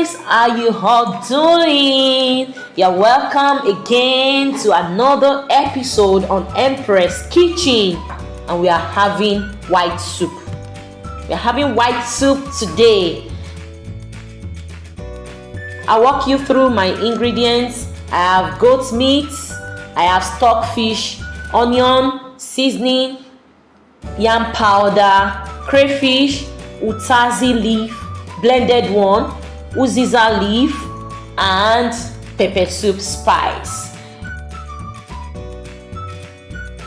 guys, how you all doing? You're welcome again to another episode on Empress Kitchen, and we are having white soup. We are having white soup today. I'll walk you through my ingredients. I have goat meat, I have stockfish, onion, seasoning, yam powder, crayfish, utazi leaf, blended one, uziza leaf, and pepper soup spice.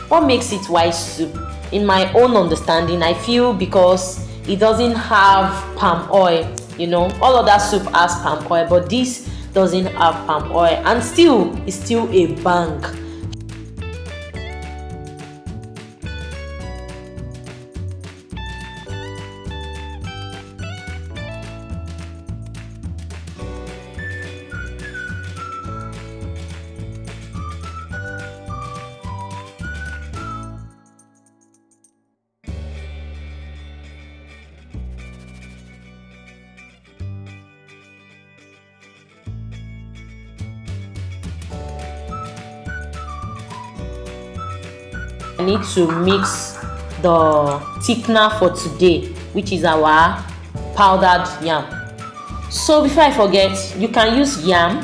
What makes it white soup? In my own understanding, I feel because it doesn't have palm oil. All other soup has palm oil, but this doesn't have palm oil, and still it's still a bang. I need to mix the thickener for today, which is our powdered yam. So before I forget, you can use yam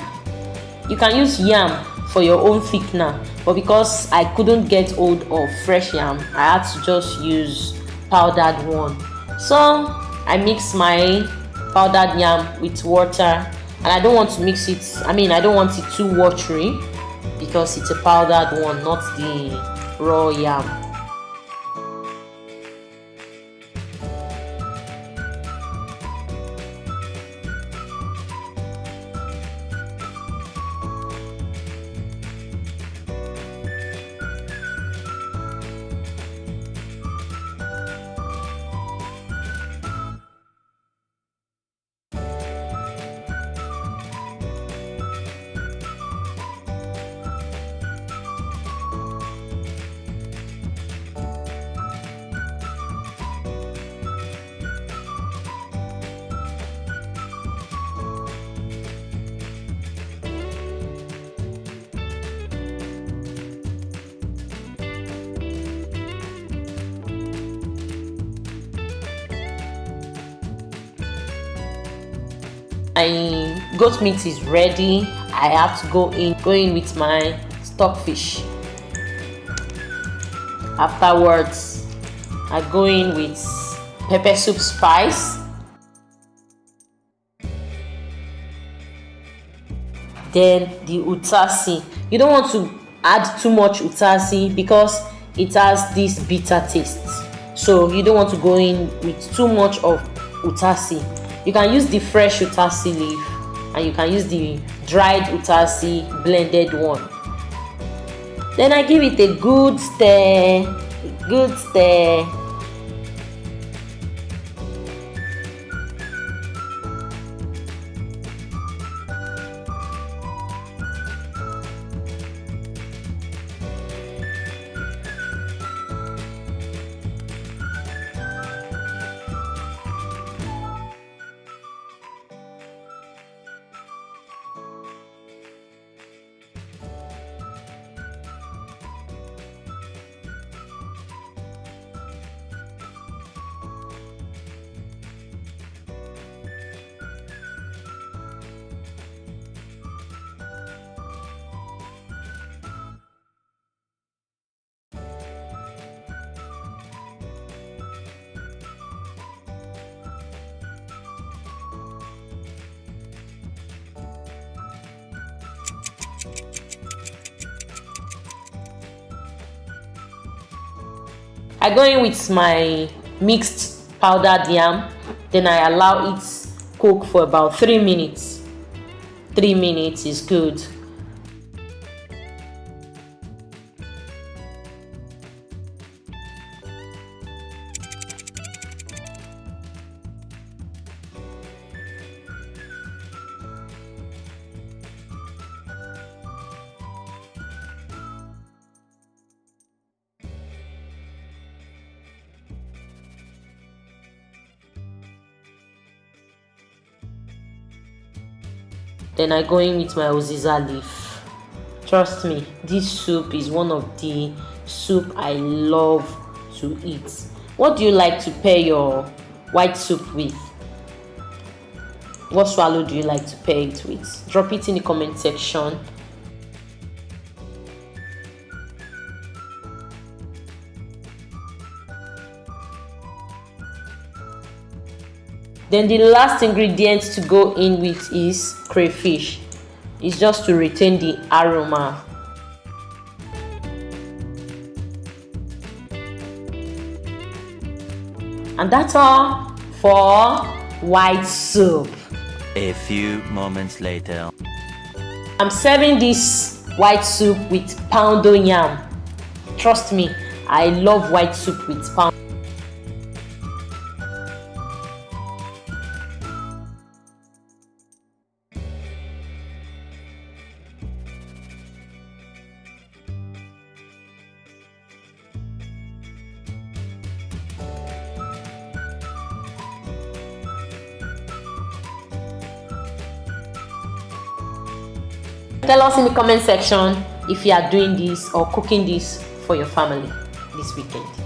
for your own thickener, but because I couldn't get hold of fresh yam, I had to just use powdered one. So I mix my powdered yam with water, and I don't want to mix it, I don't want it too watery because it's a powdered one, not the raw yam. My goat meat is ready. I have to go in with my stockfish. Afterwards, I go in with pepper soup spice, then the utazi. You don't want to add too much utazi because it has this bitter taste, so you don't want to go in with too much of utazi. You can use the fresh utazi leaf, and you can use the dried utazi blended one. Then I give it a good stir. I go in with my mixed powdered yam, then I allow it cook for about 3 minutes. 3 minutes is good. Then I go in with my uziza leaf. Trust me, this soup is one of the soup I love to eat. What do you like to pair your white soup with? What swallow do you like to pair it with? Drop it in the comment section. Then the last ingredient to go in with is crayfish. It's just to retain the aroma. And that's all for white soup. A few moments later. I'm serving this white soup with poundo yam. Trust me, I love white soup with pound. Tell us in the comment section if you are doing this or cooking this for your family this weekend.